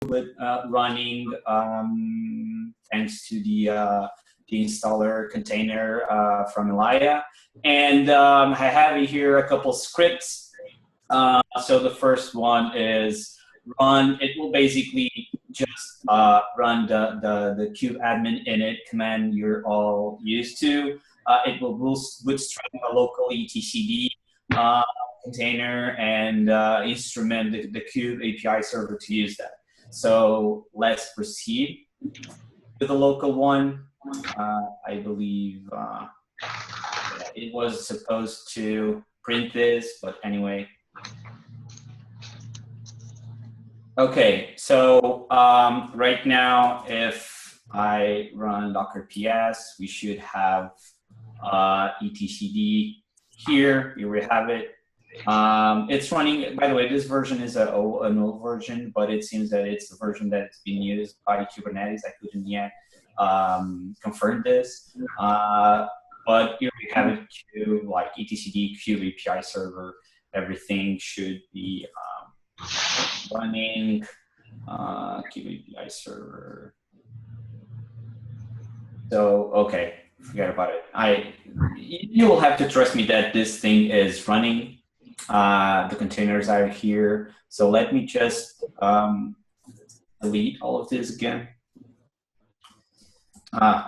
it running thanks to the installer container from Elia. And I have here a couple scripts. So the first one is run. It will basically just run the kube admin init command you're all used to. It will bootstrap a local etcd container and instrument the kube API server to use that. So let's proceed with the local one. I believe it was supposed to print this, but anyway. Okay, so right now, if I run docker ps, we should have etcd here. Here we have it. It's running, by the way, this version is an old version, but it seems that it's the version that's been used by Kubernetes. I couldn't yet confirm this. But here we have it to like etcd, kube API server. Everything should be running kube API server. So, okay, forget about it. You will have to trust me that this thing is running. The containers are here. So let me just delete all of this again.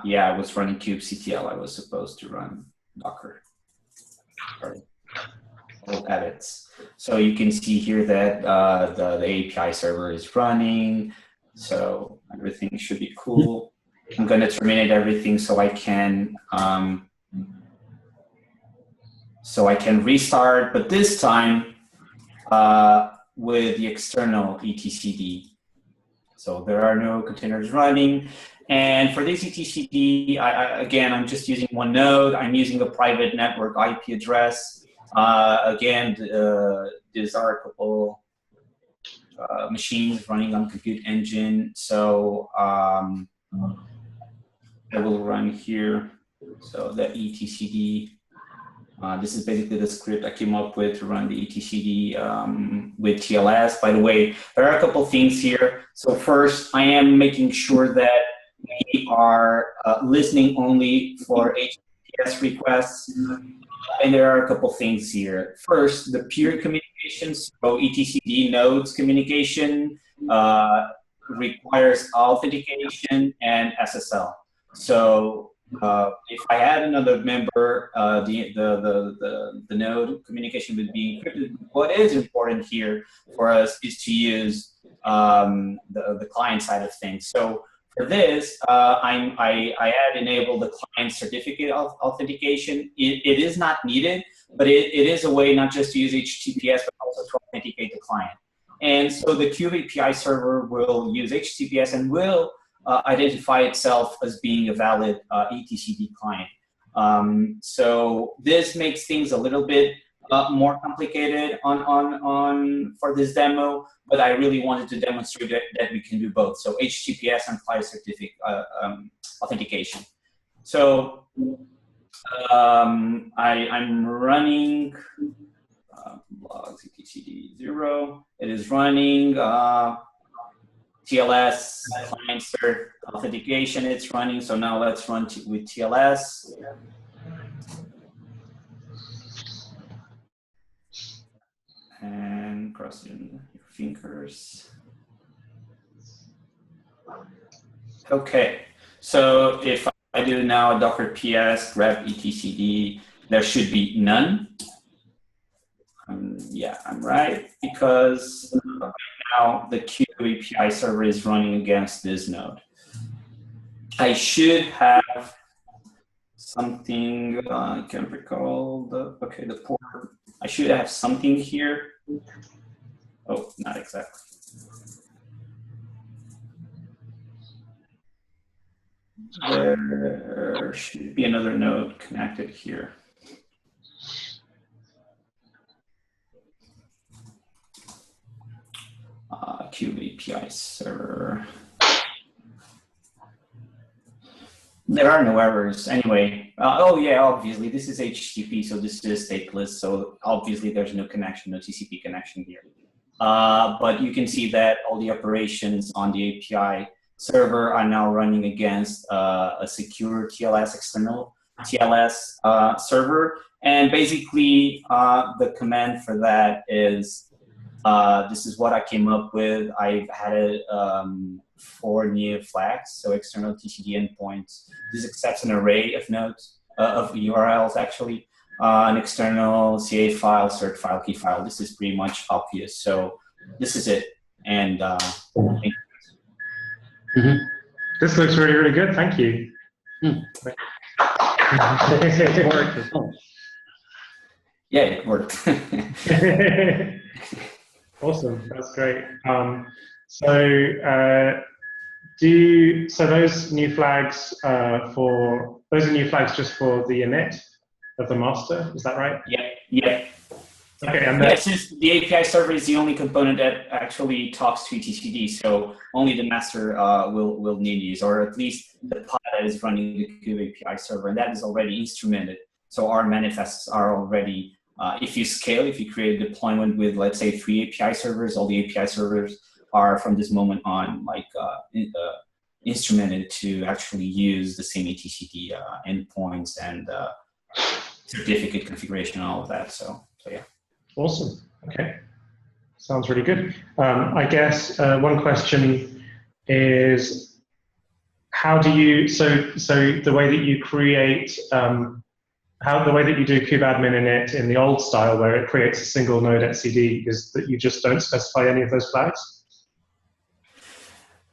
Yeah, I was running kubectl. I was supposed to run docker. Sorry. All edits. So you can see here that the API server is running. So everything should be cool. I'm going to terminate everything so I can restart, but this time with the external etcd. So there are no containers running. And for this etcd, again, I'm just using one node. I'm using a private network IP address. Again, these are a couple machines running on Compute Engine. So I will run here. So the etcd. This is basically the script I came up with to run the etcd with TLS. By the way, there are a couple things here. So first, I am making sure that we are listening only for HTTPS requests. And there are a couple things here. First, the peer communication. So etcd nodes communication requires authentication and SSL. So if I add another member, the node communication would be encrypted. What is important here for us is to use the client side of things. So for this, I had enabled the client certificate of authentication. It is not needed, but it is a way not just to use HTTPS, but also to authenticate the client. And so the kube API server will use HTTPS and will identify itself as being a valid etcd client. So this makes things a little bit more complicated for this demo, but I really wanted to demonstrate that we can do both. So HTTPS and client certificate authentication. So I'm running logs etcd 0. It is running TLS client cert authentication. It's running. So now let's run with TLS. And cross your fingers. Okay, so if I do now docker ps grep etcd, there should be none. Yeah, I'm right, because right now the kube API server is running against this node. I should have something, I can't recall the port. I should have something here. Oh, not exactly. There should be another node connected here. Kube API server. There are no errors anyway. Oh yeah, obviously this is HTTP, so this is stateless. So obviously there's no connection, no TCP connection here. But you can see that all the operations on the API server are now running against a secure TLS external TLS server. And basically, the command for that is, this is what I came up with. I've added 4 new flags, so external TCD endpoints. This accepts an array of nodes, of URLs actually, an external CA file, cert file, key file. This is pretty much obvious. So this is it. And this looks really, really good. Thank you. Yeah, it worked. Awesome, that's great. So those new flags those are new flags just for the init of the master, is that right? Yeah. Okay, and yeah, since the API server is the only component that actually talks to etcd, so only the master will need these, or at least the pod that is running the Kube API server, and that is already instrumented. So our manifests are already, if you scale, if you create a deployment with, let's say, 3 API servers, all the API servers are from this moment on instrumented to actually use the same etcd endpoints and certificate configuration and all of that. So yeah. Awesome. Okay. Sounds really good. I guess one question is, how do you, so the way that you create, the way that you do kubeadmin init in the old style where it creates a single node etcd is that you just don't specify any of those flags?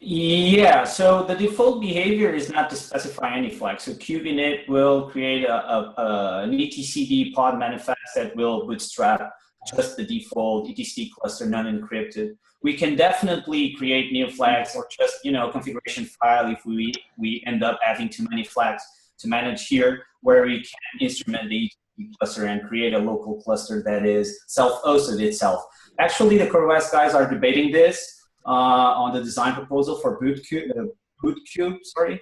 Yeah, so the default behavior is not to specify any flag. So kubeinit will create an etcd pod manifest that will bootstrap just the default etcd cluster non-encrypted. We can definitely create new flags or just, configuration file if we end up having too many flags to manage here, where we can instrument the etcd cluster and create a local cluster that is self-hosted itself. Actually, the CoreOS guys are debating this on the design proposal for Bootkube, sorry.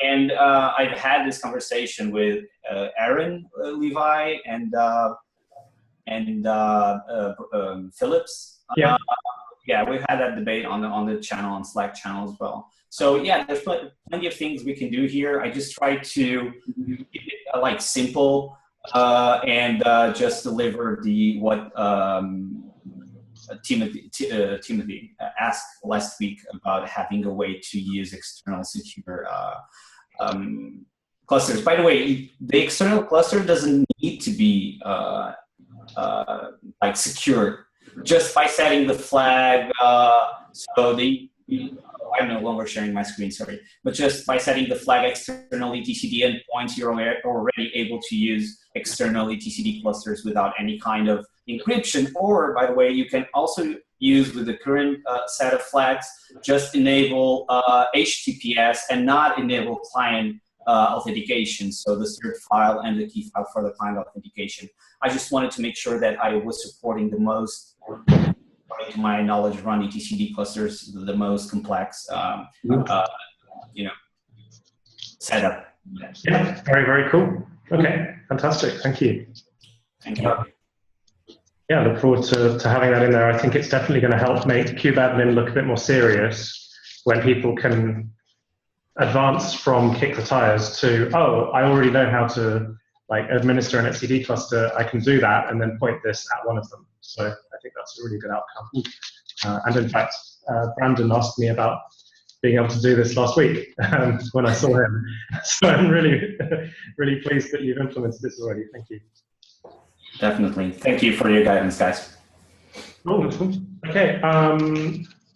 And I've had this conversation with Aaron Levi and Phillips. Yeah. Yeah, we've had that debate on the channel, on Slack channel as well. So yeah, there's plenty of things we can do here. I just try to keep it simple and just deliver what Timothy asked last week about having a way to use external secure clusters. By the way, the external cluster doesn't need to be secure. Just by setting the flag, I'm no longer sharing my screen, sorry. But just by setting the flag external etcd endpoints, you're already able to use external etcd clusters without any kind of encryption. Or, by the way, you can also use with the current set of flags, just enable HTTPS and not enable client authentication. So the cert file and the key file for the client authentication. I just wanted to make sure that I was supporting the most, according to my knowledge, run etcd clusters, the most complex, setup. Yeah, very, very cool. Okay, fantastic. Thank you. Thank you. Yeah, I look forward to having that in there. I think it's definitely going to help make kubeadmin look a bit more serious when people can advance from kick the tires to, oh, I already know how to administer an etcd cluster. I can do that and then point this at one of them. So I think that's a really good outcome. And in fact, Brandon asked me about being able to do this last week when I saw him. So I'm really, really pleased that you've implemented this already. Thank you. Definitely. Thank you for your guidance, guys. Oh, okay.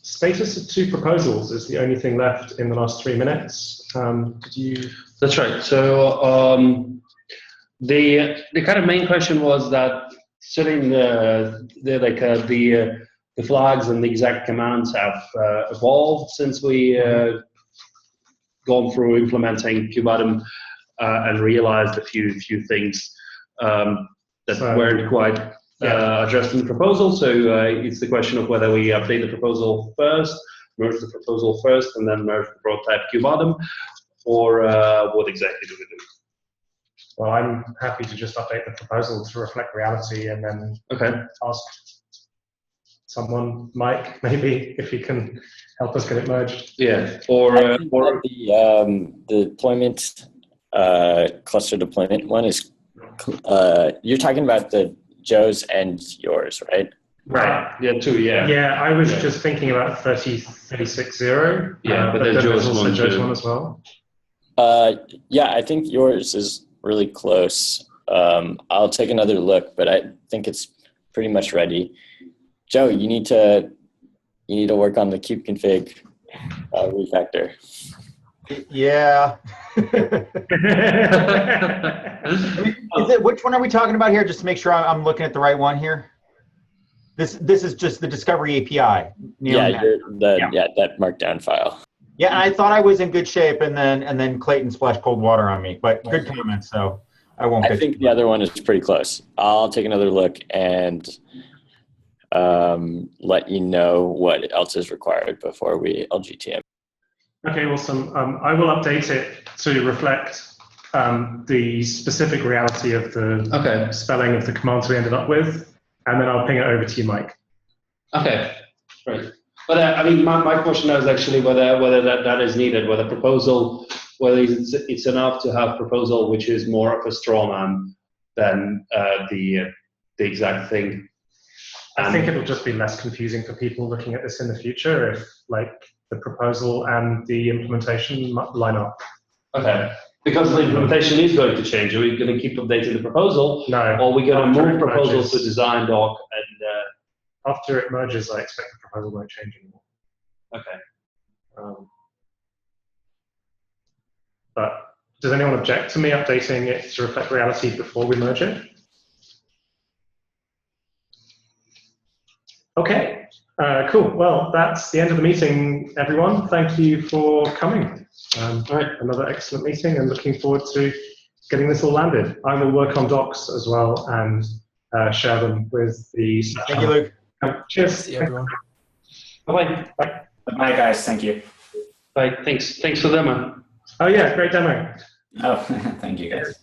Status of 2 proposals is the only thing left in the last 3 minutes. Did you? That's right. So the kind of main question was that setting the flags and the exact commands have evolved since we gone through implementing kubeadmin and realized a few things that weren't quite addressed in the proposal. So it's the question of whether we update the proposal first, merge the proposal first, and then merge the prototype kubeadmin, or what exactly do we do? Well, I'm happy to just update the proposal to reflect reality and then ask. someone, Mike, maybe, if you can help us get it merged. Yeah, I think that the deployment, cluster deployment one is, you're talking about the Joe's and yours, right? Right. Yeah, two, yeah. Yeah, I was just thinking about 36.0. Yeah, but then there's Joe's also one Joe's too. one as well. Yeah, I think yours is really close. I'll take another look, but I think it's pretty much ready. Joe, you need to work on the kubeconfig refactor. Yeah. Which one are we talking about here? Just to make sure I'm looking at the right one here. This is just the discovery API. Yeah, that markdown file. Yeah, and I thought I was in good shape, and then Clayton splashed cold water on me. But good comments, so I won't. I think the other one is pretty close. I'll take another look and let you know what else is required before we LGTM. Okay, awesome. I will update it to reflect the specific reality of the spelling of the commands we ended up with, and then I'll ping it over to you, Mike. Okay, right. But I mean, my question is actually whether that is needed, whether it's enough to have proposal which is more of a straw man than the exact thing. I think it'll just be less confusing for people looking at this in the future if, like, the proposal and the implementation line up. Okay. Because the implementation is going to change. Are we going to keep updating the proposal? No. Or are we going to move proposals merges. to design doc and... After it merges, I expect the proposal won't change anymore. Okay. But does anyone object to me updating it to reflect reality before we merge it? Okay, cool. Well, that's the end of the meeting, everyone. Thank you for coming. All right, another excellent meeting, and looking forward to getting this all landed. I will work on docs as well and share them with the... Thank you, Luke. Cheers. See everyone. Bye-bye. Bye. Bye, guys. Thank you. Bye. Thanks for the demo. Oh, yeah, great demo. Oh, thank you, guys.